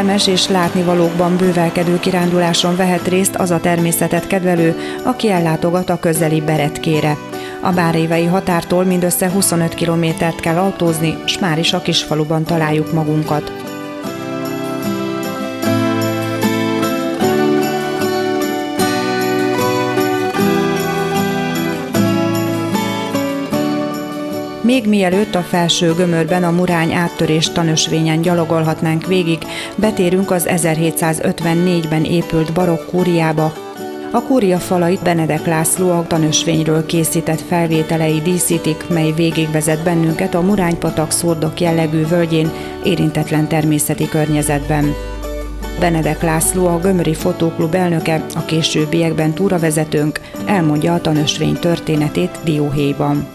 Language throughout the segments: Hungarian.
kellemes és látnivalókban bővelkedő kiránduláson vehet részt az a természetet kedvelő, aki ellátogat a közeli Beretkére. A bárrévei határtól mindössze 25 kilométert kell autózni, s már is a kisfaluban találjuk magunkat. Még mielőtt a felső gömörben a Murány áttörés tanösvényen gyalogolhatnánk végig, betérünk az 1754-ben épült barokk kúriába. A kúria falait Benedek László a tanösvényről készített felvételei díszítik, mely végigvezet bennünket a Muránypatak szurdok jellegű völgyén, érintetlen természeti környezetben. Benedek László, a Gömöri Fotóklub elnöke, a későbbiekben túravezetőnk, elmondja a tanösvény történetét dióhéjban.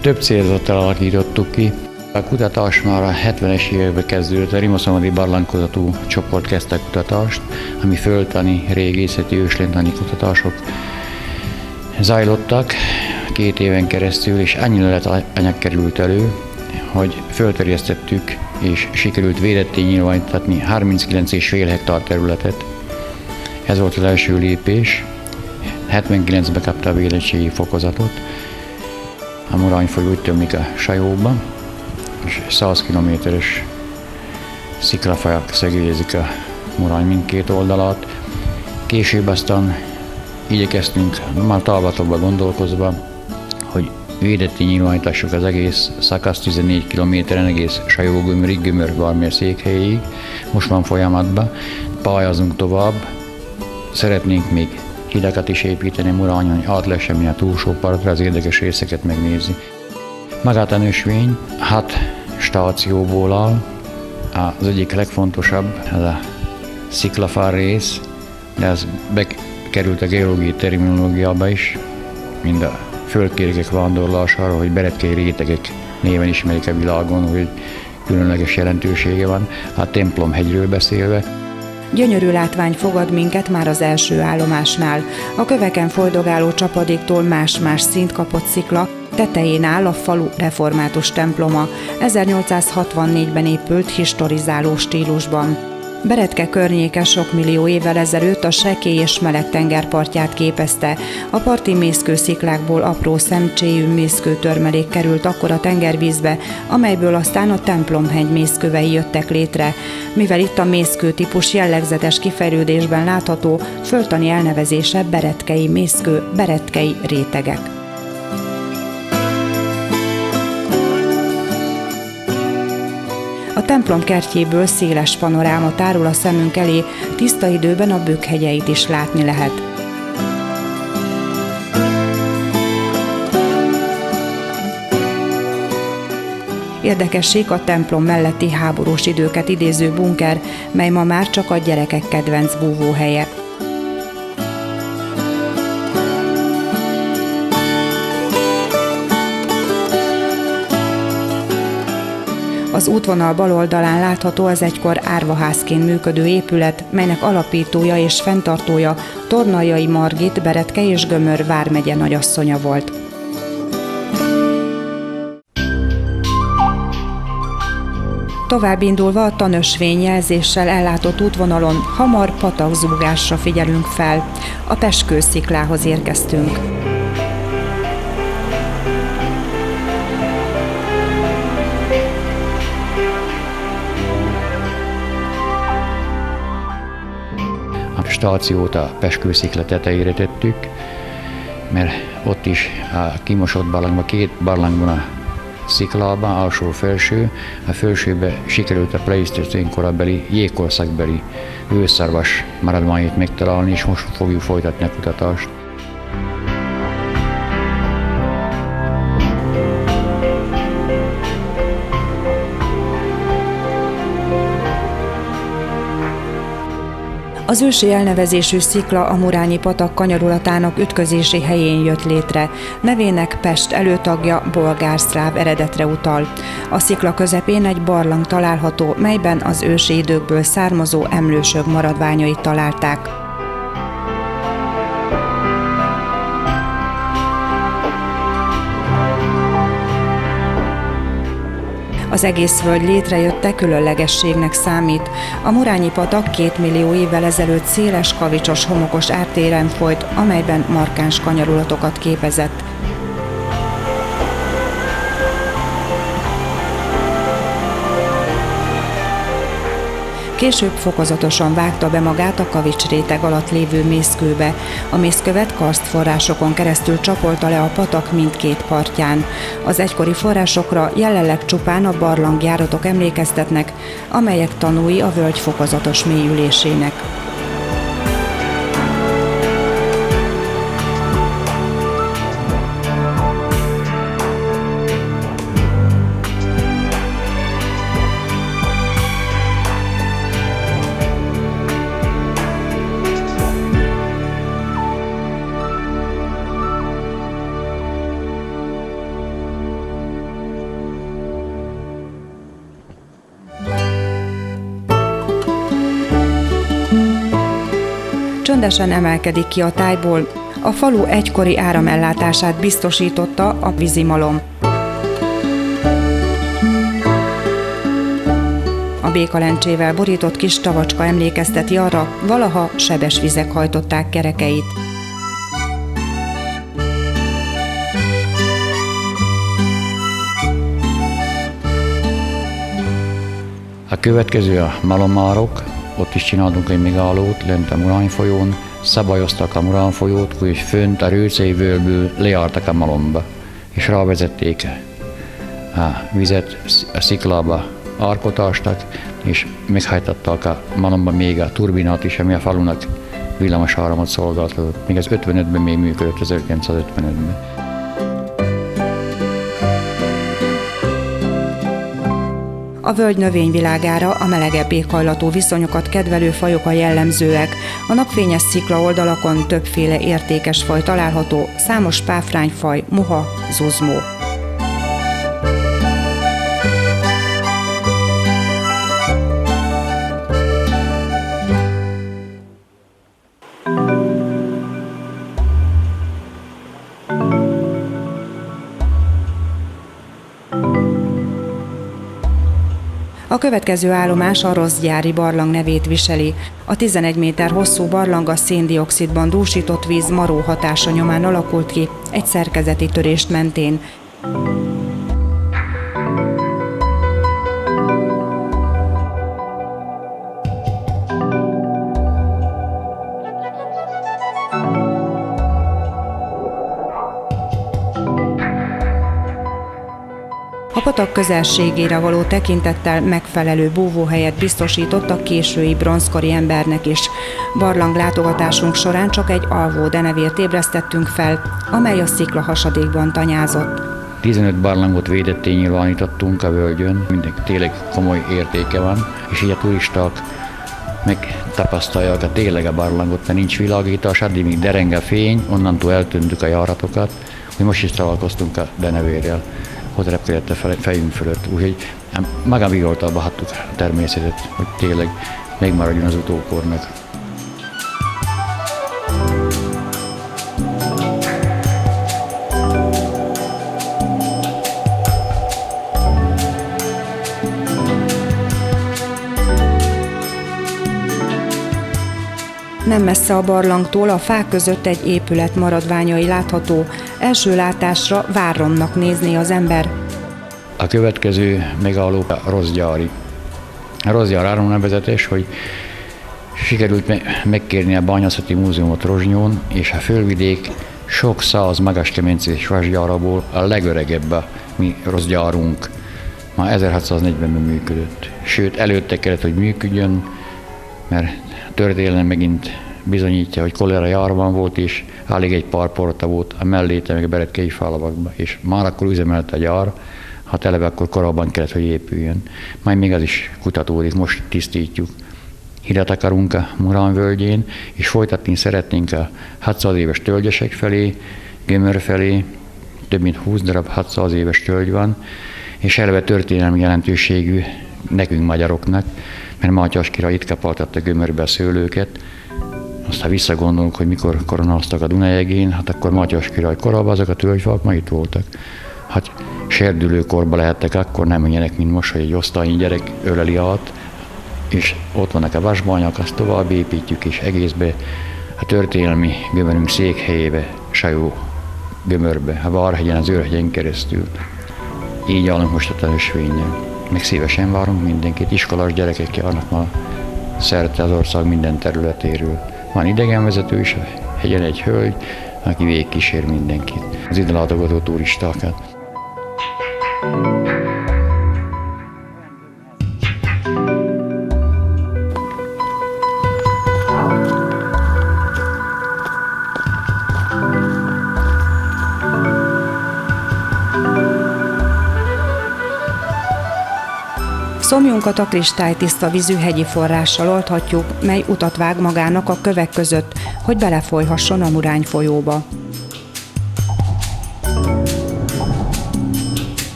Több célzattal alakítottuk ki. A kutatás már a 70-es években kezdődött, a rimaszomodi barlangkutató csoport kezdte a kutatást, ami földtani, régészeti, őslénytani kutatások zajlottak 2 éven keresztül, és annyi anyag került elő, hogy fölterjesztettük, és sikerült védetté nyilvánítani 39,5 hektár területet. Ez volt az első lépés. 79-ben kapta a védettségi fokozatot. A Murány folyó úgy tömlik a Sajóba, és 100 kilométeres sziklafajak szegélyezik a Murány mindkét oldalát. Később aztán igyekeztünk már távlatokba gondolkozva, hogy védetté nyilvánítassuk az egész szakasz 14 kilométeren, egész Sajó-Gömörig, Gömör-Vármér székhelyéig. Most van folyamatban, pályázunk tovább, szeretnénk még hidakat is építeni Murányon, hogy át lehessen menni a túlsó partra, az érdekes részeket megnézni. Magát a nösvény 6 stációból áll. Az egyik legfontosabb, ez a sziklafár rész, de ez bekerült a geológiai terminológiába is, mind a földkéregek vándorlására, hogy beretkei rétegek néven ismerik a világon, hogy különleges jelentősége van, a Templomhegyről beszélve. Gyönyörű látvány fogad minket már az első állomásnál. A köveken folydogáló csapadéktól más-más színt kapott szikla, tetején áll a falu református temploma, 1864-ben épült historizáló stílusban. Beretke környéke sok millió évvel ezelőtt a sekély és meleg tengerpartját képezte. A parti mészkősziklákból apró szemcséjű mészkőtörmelék került akkor a tengervízbe, amelyből aztán a Templomhegy mészkövei jöttek létre. Mivel itt a mészkőtípus jellegzetes kifejlődésben látható, földtani elnevezése beretkei mészkő, beretkei rétegek. A templom kertjéből széles panoráma tárul a szemünk elé, tiszta időben a Bükk hegyeit is látni lehet. Érdekesség a templom melletti háborús időket idéző bunker, mely ma már csak a gyerekek kedvenc búvóhelye. Az útvonal bal oldalán látható az egykor árvaházként működő épület, melynek alapítója és fenntartója Tornaljai Margit, Beretke és Gömör vármegye nagyasszonya volt. Tovább indulva a tanösvény jelzéssel ellátott útvonalon hamar patakzúgásra figyelünk fel. A Peskő-sziklához érkeztünk. A stációt a Peskő-szikla tetejére tettük, mert ott is a kimosott barlangban, 2 barlang van a sziklában, alsó-felső. A felsőbe sikerült a pleisztocén korabeli, jégkorszakbeli őszarvas maradványait megtalálni, és most fogjuk folytatni a kutatást. Az ősi elnevezésű szikla a Murányi patak kanyarulatának ütközési helyén jött létre. Nevének Pest előtagja bolgár-szláv eredetre utal. A szikla közepén egy barlang található, melyben az ősi időkből származó emlősök maradványait találták. Az egész völgy létrejötte különlegességnek számít. A Murányi-patak 2 millió évvel ezelőtt széles, kavicsos, homokos ártéren folyt, amelyben markáns kanyarulatokat képezett. Később fokozatosan vágta be magát a kavicsréteg alatt lévő mészkőbe. A mészkövet karsztforrásokon keresztül csapolta le a patak mindkét partján. Az egykori forrásokra jelenleg csupán a barlangjáratok emlékeztetnek, amelyek tanúi a völgy fokozatos mélyülésének. Csöndesen emelkedik ki a tájból, a falu egykori áramellátását biztosította a vízimalom. A békalencsével borított kis tavacska emlékezteti arra, valaha sebes vizek hajtották kerekeit. A következő a Malomárok, ott is csináltunk egy megállót, lent a Murán folyón, szabályoztak a Murán folyót, és fönt a Rőcei völgyből lejártak a Malomba, és rávezették a vizet a sziklába, árkot ástak, és meghajtották a Malomba még a turbinát is, ami a falunak villamos áramot szolgáltatott. Még az 55-ben még működött, 1955-ben. A völgy növényvilágára a melegebb éghajlatú viszonyokat kedvelő fajok a jellemzőek. A napfényes szikla oldalakon többféle értékes faj található, számos páfrányfaj, moha, zuzmó. A következő állomás a Rosszgyári barlang nevét viseli. A 11 méter hosszú barlang a szén-dioxidban dúsított víz maró hatása nyomán alakult ki egy szerkezeti törést mentén. A patak közelségére való tekintettel megfelelő búvóhelyet biztosított a késői bronzkori embernek is. Barlang látogatásunk során csak egy alvó denevért ébresztettünk fel, amely a szikla hasadékban tanyázott. 15 barlangot védetté nyilvánítottunk a völgyön, mindenki tényleg komoly értéke van, és így a turisták megtapasztalják a tényleg a barlangot, mert nincs világítás, addig még dereng a fény, onnantól eltűntük a járatokat, hogy most is találkoztunk a denevérrel. Ott repkedett a fejünk fölött, úgyhogy magabiztosabban hagytuk a természetet, hogy tényleg megmaradjon az utókornak. Nem messze a barlangtól a fák között egy épület maradványai látható. Első látásra várromnak nézni az ember. A következő megálló a Rosszgyári. A Rosszgyár arra nevezetes, hogy sikerült megkérni a Bányászati Múzeumot Rozsnyón, és a fölvidék sok száz magas kemencés vasgyáraból a legöregebb a mi Rosszgyárunk. Már 1640-ben működött. Sőt, előtte kellett, hogy működjön, mert a történelem megint bizonyítja, hogy kolera járvány volt, és alig egy pár porta volt a melléte, meg a beretkei falvakban, és már akkor üzemelte a gyár, hát eleve akkor korábban kellett, hogy épüljön. Majd még az is kutatódik, most tisztítjuk. Hidat akarunk a Murán völgyén, és folytatni szeretnénk a 600 éves tölgyesek felé, Gömör felé, több mint 20 darab 600 éves tölgy van, és eleve történelmi jelentőségű nekünk magyaroknak, mert Mátyás király itt kapaltatta Gömörbe a szőlőket. Aztán visszagondolunk, hogy mikor koronáztak a Dunajegén, hát akkor Mátyás király korában azok a tölgyfák ma itt voltak. Hát serdülőkorba lehettek, akkor nem menjenek, mint most, hogy egy osztályi gyerek öleli alatt, és ott vannak a vasbanyak, azt tovább építjük, és egészbe a történelmi gömörünk székhelyébe, Sajó gömörbe, a Várhegyen, az Őrhegyen keresztül. Így állunk most a tanúsvényen. Meg szívesen várunk mindenkit, iskolás gyerekek járnak ma szerte az ország minden területéről. Van idegenvezető is, a hegyen egy hölgy, aki végigkísér mindenkit, az ide látogató turistákat. Szomjunkat a kristálytiszta vízű hegyi forrással oldhatjuk, mely utat vág magának a kövek között, hogy belefolyhasson a Murány folyóba.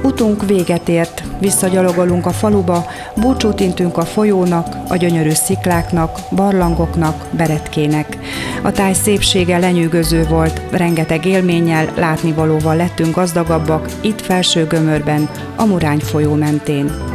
Utunk véget ért, visszagyalogolunk a faluba, búcsút intünk a folyónak, a gyönyörű szikláknak, barlangoknak, beretkének. A táj szépsége lenyűgöző volt, rengeteg élménnyel, látnivalóval lettünk gazdagabbak itt Felső-Gömörben, a Murány folyó mentén.